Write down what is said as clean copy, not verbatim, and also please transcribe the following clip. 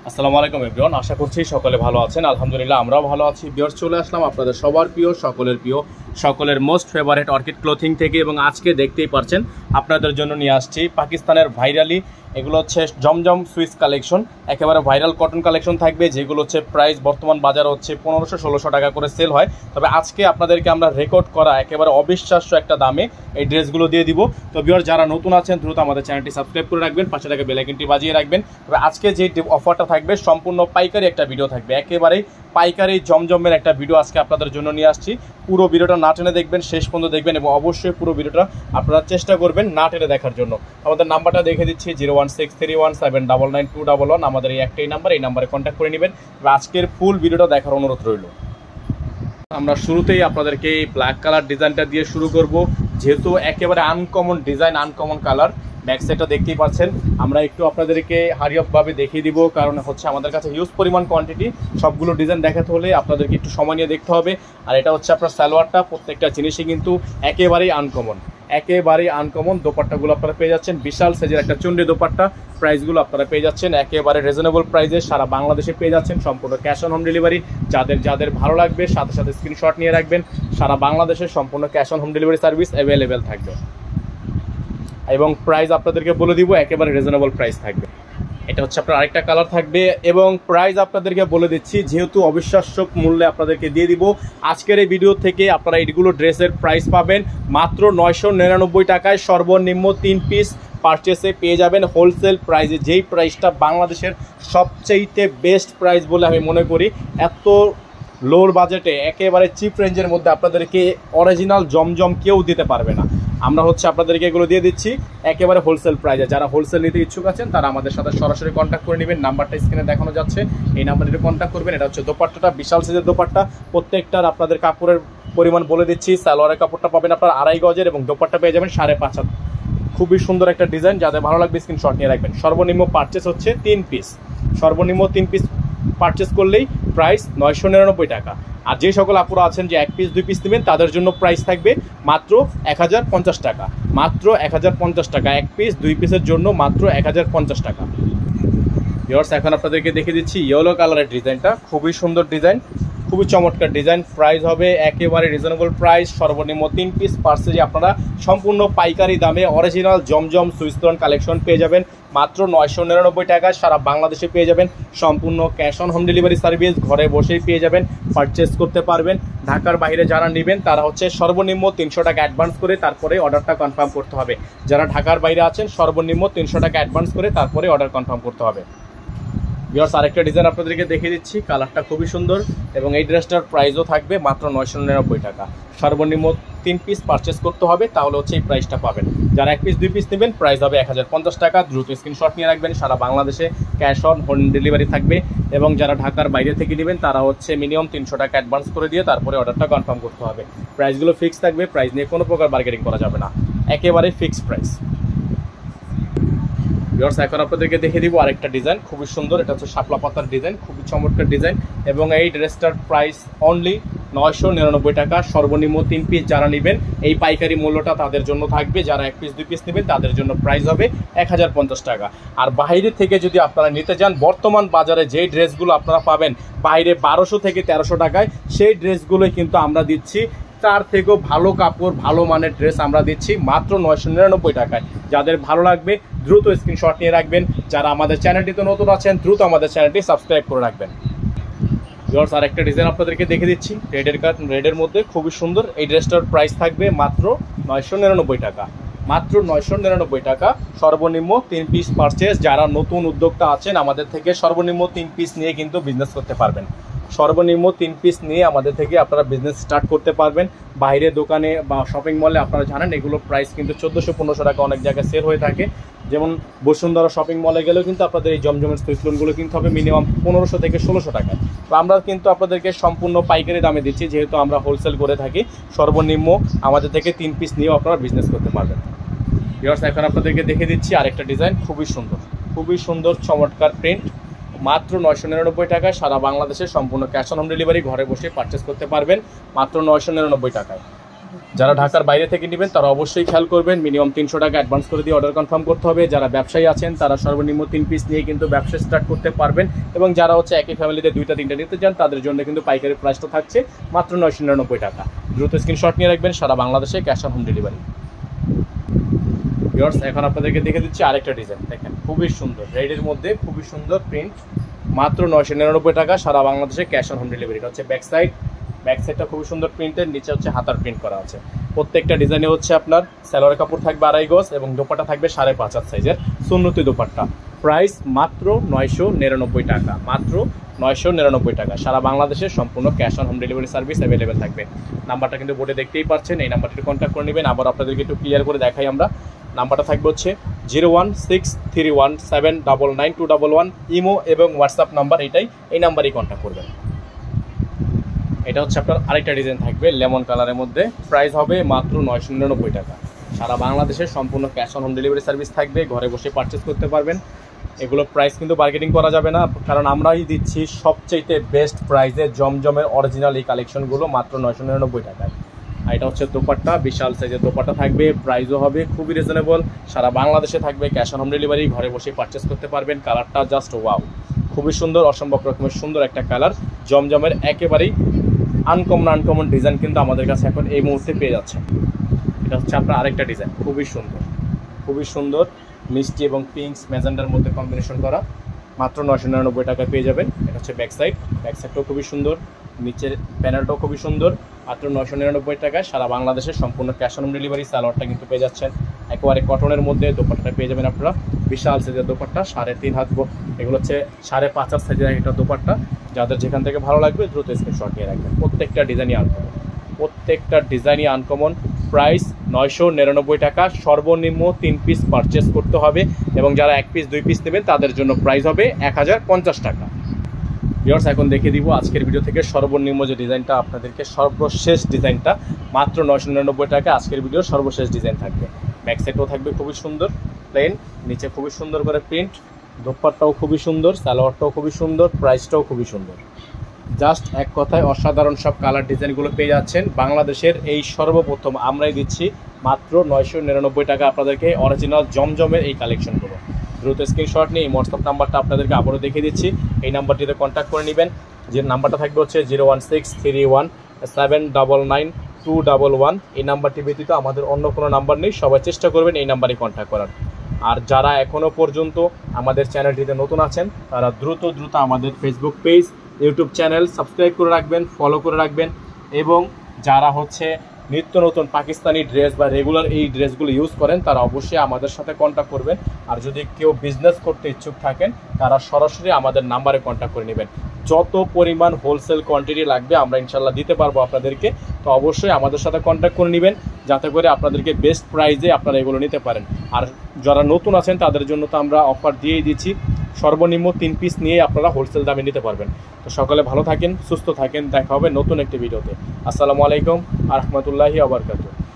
আসসালামু আলাইকুম এভরিওয়ান, আশা করছি সকলে ভালো আছেন। আলহামদুলিল্লাহ আমরাও ভালো আছি। ভিউয়ার্স, চলে আসলাম আপনাদের সবার প্রিয়, সকলের মোস্ট ফেভারিট অর্কিড ক্লোথিং থেকে। এবং আজকে দেখতেই পাচ্ছেন আপনাদের জন্য নিয়ে আসছি পাকিস্তানের ভাইরালি, এগুলো হচ্ছে জমজম সুইস কালেকশন। একেবারে ভাইরাল কটন কালেকশন থাকবে, যেগুলো হচ্ছে প্রাইস বর্তমান বাজারে হচ্ছে 1500-1600 টাকা করে সেল হয়। তবে আজকে আপনাদেরকে আমরা রেকর্ড করা একেবারে অবিশ্বাস্য একটা দামে এই ড্রেসগুলো দিয়ে দিব। তো ভিউয়ার্স, যারা নতুন আছেন দ্রুত আমাদের চ্যানেলটি সাবস্ক্রাইব করে রাখবেন, পাশে থাকা বেল আইকনটি বাজিয়ে রাখবেন। তবে আজকে যে অফারটা থাকবে সম্পূর্ণ পাইকারি একটা ভিডিও থাকবে, একেবারেই পাইকারি জমজমের একটা ভিডিও আজকে আপনাদের জন্য নিয়ে আসছি। পুরো ভিডিওটা না টেনে দেখবেন, শেষ পর্যন্ত দেখবেন এবং অবশ্যই পুরো ভিডিওটা আপনারা চেষ্টা করবেন না টেনে দেখার জন্য। আমাদের নাম্বারটা দেখে দিচ্ছি 01631799211। আমাদের এই একটাই নাম্বার, এই নাম্বারে কন্ট্যাক্ট করে নেবেন। আজকের ফুল ভিডিওটা দেখার অনুরোধ রইল। আমরা শুরুতেই আপনাদেরকে এই ব্ল্যাক কালার ডিজাইনটা দিয়ে শুরু করব, যেহেতু একেবারে uncommon design, uncommon colour. Back সাইডটা দেখতেই পাচ্ছেন। আমরা একটু আপনাদেরকে হারিয়াপভাবে দেখিয়ে দিব, কারণ হচ্ছে আমাদের কাছে হিউজ পরিমাণ কোয়ান্টিটি, সবগুলো ডিজাইন দেখাতে হলে আপনাদেরকে একটু সময় নিয়ে দেখতে হবে। আর এটা হচ্ছে আপনার সালোয়ারটা, প্রত্যেকটা জিনিসই কিন্তু একেবারেই আনকমন। দোপাট্টাগুলো আপনারা পেয়ে যাচ্ছেন বিশাল সাইজের একটা চুন্ডি দোপাট্টা। প্রাইসগুলো আপনারা পেয়ে যাচ্ছেন একেবারে রিজনেবল প্রাইসে, সারা বাংলাদেশে পেয়ে যাচ্ছেন, সম্পূর্ণ ক্যাশ অন হোম ডেলিভারি। যাদের ভালো লাগবে সাথে সাথে স্ক্রিনশট নিয়ে রাখবেন। সারা বাংলাদেশে সম্পূর্ণ cash on home delivery service available থাকবে এবং প্রাইস আপনাদেরকে বলে দিব, একেবারে রিজনেবল প্রাইস থাকবে। এটা হচ্ছে আপনার আরেকটা কালার থাকবে এবং প্রাইস আপনাদেরকে বলে দিচ্ছি, যেহেতু অবিশ্বাস্য মূল্যে আপনাদেরকে দিয়ে দিব। আজকের এই ভিডিও থেকে আপনারা এইগুলো ড্রেসের প্রাইস পাবেন মাত্র 999 টাকায়। সর্বনিম্ন 3 পিস পারচেসে পেয়ে যাবেন হোলসেল প্রাইসে, যেই প্রাইসটা বাংলাদেশের সবচেয়ে বেস্ট প্রাইস বলে আমি মনে করি। এত লোর বাজেটে একেবারে চিপ রেঞ্জের মধ্যে আপনাদেরকে অরিজিনাল জমজম কেউ দিতে পারবে না। আমরা হচ্ছে আপনাদেরকে এগুলো দিয়ে দিচ্ছি একেবারে হোলসেল প্রাইসে। যারা হোলসেল নিতে ইচ্ছুক আছেন তারা আমাদের সাথে সরাসরি কন্ট্যাক্ট করে নেবেন। নাম্বারটা স্ক্রিনে দেখানো যাচ্ছে, এই নাম্বারে কন্ট্যাক্ট করবেন। এটা হচ্ছে দোপাট্টাটা, বিশাল সাইজের দোপাট্টা। প্রত্যেকটার আপনাদের কাপড়ের পরিমাণ বলে দিচ্ছি। সালোয়ারের কাপড়টা পাবেন আপনার 2.5 গজের এবং দোপাট্টা পেয়ে যাবেন 5.5 হাত। খুবই সুন্দর একটা ডিজাইন, যাদের ভালো লাগবে স্ক্রিনশট নিয়ে রাখবেন। সর্বনিম্ন পারচেস হচ্ছে 3 পিস, সর্বনিম্ন 3 পিস পারচেস করলেই প্রাইস 999 টাকা। আর যে সকল আপুরা আছেন যে 1 পিস 2 পিস নেবেন, তাদের জন্য প্রাইস থাকবে মাত্র 1050 টাকা, মাত্র 1050 টাকা। 1 পিস 2 পিসের জন্য মাত্র 1050 টাকা। ভিউয়ার্স, এখন আপনাদেরকে দেখে দিচ্ছি ইয়েলো কালারের ডিজাইনটা, খুবই সুন্দর ডিজাইন, খুবই চমৎকার ডিজাইন। প্রাইস হবে একেবারে রিজনেবল প্রাইস। সর্বনিম্ন 3 পিস পার্সেজে আপনারা সম্পূর্ণ পাইকারি দামে অরিজিনাল জমজম সুইস কটন কালেকশন পেয়ে যাবেন মাত্র 999 টাকায়। সারা বাংলাদেশে পেয়ে যাবেন সম্পূর্ণ cash on home delivery service, ঘরে বসেই পেয়ে যাবেন, পারচেস করতে পারবেন। ঢাকার বাইরে যারা নেবেন তারা হচ্ছে সর্বনিম্ন 300 টাকা অ্যাডভান্স করে তারপরে অর্ডারটা কনফার্ম করতে হবে। যারা ঢাকার বাইরে আছেন সর্বনিম্ন 300 টাকা অ্যাডভান্স করে তারপরে অর্ডার কনফার্ম করতে হবে। ভিউয়ার্স, আরেকটা ডিজাইন আপনাদেরকে দেখিয়ে দিচ্ছি, কালারটা খুবই সুন্দর এবং এই ড্রেসটার প্রাইসও থাকবে মাত্র 999 টাকা। সর্বনিম্ন 3 পিস পারচেস করতে হবে, তাহলে হচ্ছে এই প্রাইসটা পাবেন। যারা 1 পিস 2 পিস নেবেন প্রাইস হবে 1050 টাকা। দ্রুত স্ক্রিনশট নিয়ে রাখবেন। সারা বাংলাদেশে ক্যাশ অন হোম ডেলিভারি থাকবে এবং যারা ঢাকার বাইরে থেকে নেবেন তারা হচ্ছে মিনিমাম 300 টাকা অ্যাডভান্স করে দিয়ে তারপরে অর্ডারটা কনফার্ম করতে হবে। প্রাইসগুলো ফিক্স থাকবে, প্রাইস নিয়ে কোনো প্রকার বার্গেনিং করা যাবে না, একেবারে ফিক্সড প্রাইস। ভিউয়ার্স, এখন আপনাদেরকে দেখে দিব আরেকটা ডিজাইন, খুবই সুন্দর। এটা হচ্ছে শাপলা পাতার ডিজাইন, খুবই চমৎকার ডিজাইন এবং এই ড্রেসটার প্রাইস অনলি 999 টাকা। সর্বনিম্ন 3 পিস যারা নেবেন এই পাইকারি মূল্যটা তাদের জন্য থাকবে। যারা 1 পিস 2 পিস নেবেন তাদের জন্য প্রাইস হবে 1050 টাকা। আর বাইরে থেকে যদি আপনারা নিতে যান, বর্তমান বাজারে যেই ড্রেসগুলো আপনারা পাবেন বাইরে 1200 থেকে 1300 টাকায়, সেই ড্রেসগুলোই কিন্তু আমরা দিচ্ছি তার থেকেও ভালো কাপড়, ভালো মানের ড্রেস আমরা দিচ্ছি মাত্র 999 টাকায়। যাদের ভালো লাগবে দ্রুত স্ক্রিনশট নিয়ে রাখবেন। যারা আমাদের চ্যানেলটিতে নতুন আছেন দ্রুত আমাদের চ্যানেলটি সাবস্ক্রাইব করে রাখবেন। ভিউয়ার্স, আরেকটা ডিজাইন আপনাদেরকে দেখে দিচ্ছি রেডের মধ্যে, খুবই সুন্দর। এই ড্রেসটার প্রাইস থাকবে মাত্র 999 টাকা, মাত্র 999 টাকা। সর্বনিম্ন 3 পিস পারচেস। যারা নতুন উদ্যোক্তা আছেন আমাদের থেকে সর্বনিম্ন 3 পিস নিয়ে কিন্তু বিজনেস করতে পারবেন। সর্বনিম্ন 3 পিস নিয়ে আমাদের থেকে আপনারা বিজনেস স্টার্ট করতে পারবেন। বাইরে দোকানে বা শপিং মলে আপনারা জানেন এগুলো প্রাইস কিন্তু 1400-1500 টাকা অনেক জায়গায় সেল হয়ে থাকে। যেমন বসুন্ধরা শপিং মলে গেলেও কিন্তু আপনাদের এই জমজমের সুইস লোনগুলো কিন্তু হবে মিনিমাম 1500 থেকে 1600 টাকায়। তো আমরা কিন্তু আপনাদেরকে সম্পূর্ণ পাইকারি দামে দিচ্ছি, যেহেতু আমরা হোলসেল করে থাকি। সর্বনিম্ন আমাদের থেকে 3 পিস নিয়েও আপনারা বিজনেস করতে পারবেন। ভিউয়ার্স, এখন আপনাদেরকে দেখে দিচ্ছি আরেকটা ডিজাইন, খুবই সুন্দর চমৎকার প্রিন্ট, মাত্র 999 টাকায়। সারা বাংলাদেশে সম্পূর্ণ ক্যাশ অন হোম ডেলিভারি, ঘরে বসে পারচেস করতে পারবেন মাত্র 999 টাকায়। যারা ঢাকার বাইরে থেকে নেবেন তারা অবশ্যই খেয়াল করবেন, মিনিমাম 300 টাকা অ্যাডভান্স করে দিয়ে অর্ডার কনফার্ম করতে হবে। যারা ব্যবসায়ী আছেন তারা সর্বনিম্ন 3 পিস নিয়ে কিন্তু ব্যবসা স্টার্ট করতে পারবেন, এবং যারা হচ্ছে একই ফ্যামিলিতে 2টা 3টা নিতে চান তাদের জন্য কিন্তু পাইকারি প্রাইসটা থাকছে মাত্র 999 টাকা। দ্রুত স্ক্রিনশট নিয়ে রাখবেন, সারা বাংলাদেশে cash on home delivery. Viewers, এখন আপনাদেরকে দেখে দিচ্ছি আরেকটা ডিজাইন, দেখেন খুবই সুন্দর, রেডের মধ্যে খুবই সুন্দর প্রিন্ট, মাত্র 999 টাকা, সারা বাংলাদেশে ক্যাশ অন হোম ডেলিভারি। এটা হচ্ছে ব্যাক সাইডটা খুবই সুন্দর প্রিন্টের, নিচে হচ্ছে হাতার প্রিন্ট করা আছে। প্রত্যেকটা ডিজাইনে হচ্ছে আপনার সালোয়ার কাপড় থাকবে 2.5 গজ এবং দোপাট্টা থাকবে 5.5 সাইজের সুন্নতি দোপাট্টা। প্রাইস মাত্র 999 টাকা, মাত্র 999 টাকা। সারা বাংলাদেশে সম্পূর্ণ cash on home delivery service available থাকবে। নাম্বারটা কিন্তু বোর্ডে দেখতেই পাচ্ছেন, এই নাম্বারটিতে কন্ট্যাক্ট করে নেবেন। আবার আপনাদেরকে একটু ক্লিয়ার করে দেখাই আমরা, নাম্বারটা থাকবে হচ্ছে 01631799211, ইমো এবং হোয়াটসঅ্যাপ নাম্বার এটাই, এই নাম্বারেই কন্ট্যাক্ট করবেন। এটা হচ্ছে আপনার আরেকটা ডিজাইন থাকবে লেমন কালারের মধ্যে, প্রাইস হবে মাত্র 999 টাকা। সারা বাংলাদেশে সম্পূর্ণ cash on home delivery service থাকবে, ঘরে বসে পারচেস করতে পারবেন। এগুলো প্রাইস কিন্তু বার্গেনিং করা যাবে না, কারণ আমরাই দিচ্ছি সবচেয়ে বেস্ট প্রাইসে জমজমের অরিজিনাল এই কালেকশনগুলো মাত্র 999 টাকায়। আর এটা হচ্ছে দোপাট্টা, বিশাল সাইজের দোপাট্টা থাকবে, প্রাইসও হবে খুবই রিজনেবল। সারা বাংলাদেশে থাকবে ক্যাশ অন হোম ডেলিভারি, ঘরে বসে পারচেস করতে পারবেন। কালারটা জাস্ট ওয়াও, খুবই সুন্দর, অসম্ভব রকমের সুন্দর একটা কালার, জমজমের একেবারেই আনকমন ডিজাইন কিন্তু আমাদের কাছে এখন এই মুহূর্তে পেয়ে যাচ্ছে। এটা হচ্ছে আপনার আরেকটা ডিজাইন, খুবই সুন্দর মিষ্টি এবং পিঙ্কস ম্যাজেন্ডার মধ্যে কম্বিনেশন করা, মাত্র 999 টাকায় পেয়ে যাবেন। এটা হচ্ছে ব্যাকসাইডটাও খুবই সুন্দর, নিচের প্যানেলটাও খুবই সুন্দর, মাত্র 999 টাকায়। সারা বাংলাদেশে সম্পূর্ণ ক্যাশ অন ডেলিভারি। সালোয়ারটা কিন্তু পেয়ে যাচ্ছেন একেবারে কটনের মধ্যে, দোপাট্টাটা পেয়ে যাবেন আপনারা বিশাল সাইজের দোপাট্টা, 3.5 হাত, এগুলো হচ্ছে 5.5 সাইজের একটা দোপাট্টা। যাদের যেখান থেকে ভালো লাগবে দ্রুত স্ক্রিনশট নিয়ে রাখবেন। প্রত্যেকটা ডিজাইনই আনকমন, প্রাইস 999 টাকা, সর্বনিম্ন 3 পিস পারচেস করতে হবে, এবং যারা 1 পিস 2 পিস নেবেন তাদের জন্য প্রাইস হবে 1050 টাকা। ভিউয়ার্স, এখন দেখিয়ে দিব আজকের ভিডিও থেকে সর্বনিম্ন যে ডিজাইনটা আপনাদেরকে, সর্বশেষ ডিজাইনটা মাত্র 999 টাকা। আজকের ভিডিওর সর্বশেষ ডিজাইন থাকবে, ব্যাক সাইডও থাকবে খুবই সুন্দর প্লেন, নিচে খুবই সুন্দর করে প্রিন্ট, দোপাট্টাও খুবই সুন্দর, সালোয়ারটাও খুবই সুন্দর, প্রাইসটাও খুবই সুন্দর। জাস্ট এক কথায় অসাধারণ সব কালার ডিজাইনগুলো পেয়ে যাচ্ছেন। বাংলাদেশের এই সর্বপ্রথম আমরাই দিচ্ছি মাত্র 999 টাকা আপনাদেরকে অরিজিনাল জমজমের এই কালেকশনগুলো। দ্রুত স্ক্রিনশট নিয়ে এই হোয়াটসঅ্যাপ নাম্বারটা আপনাদেরকে আবারও দেখিয়ে দিচ্ছি, এই নাম্বারটিতে কন্ট্যাক্ট করে নেবেন। যে নাম্বারটা থাকবে হচ্ছে 01631799211। এই নাম্বারটি ব্যতীত আমাদের অন্য কোনো নাম্বার নেই, সবাই চেষ্টা করবেন এই নাম্বারে কন্ট্যাক্ট করার। আর যারা এখনও পর্যন্ত আমাদের চ্যানেলটিতে নতুন আছেন তারা দ্রুত আমাদের Facebook page, YouTube channel subscribe করে রাখবেন, ফলো করে রাখবেন, এবং যারা হচ্ছে নিত্য নতুন পাকিস্তানি ড্রেস বা রেগুলার এই ড্রেসগুলো ইউজ করেন তারা অবশ্যই আমাদের সাথে কন্ট্যাক্ট করবেন। আর যদি কেউ বিজনেস করতে ইচ্ছুক থাকেন তারা সরাসরি আমাদের নাম্বারে কন্ট্যাক্ট করে নেবেন। যত পরিমাণ হোলসেল কোয়ান্টিটি লাগবে আমরা ইনশাল্লাহ দিতে পারবো আপনাদেরকে, তো অবশ্যই আমাদের সাথে কন্ট্যাক্ট করে নেবেন যাতে করে আপনাদেরকে বেস্ট প্রাইসে আপনারা এগুলো নিতে পারেন। আর যারা নতুন আছেন তাদের জন্য তো আমরা অফার দিয়েই দিচ্ছি, সর্বনিম্ন 3 পিস নিয়ে আপনারা হোলসেল দামে নিতে পারবেন। তো সকলে ভালো থাকেন, সুস্থ থাকেন, দেখা হবে নতুন একটি ভিডিওতে। আসসালামু আলাইকুম ওয়া রাহমাতুল্লাহি ওয়া বারাকাতুহু।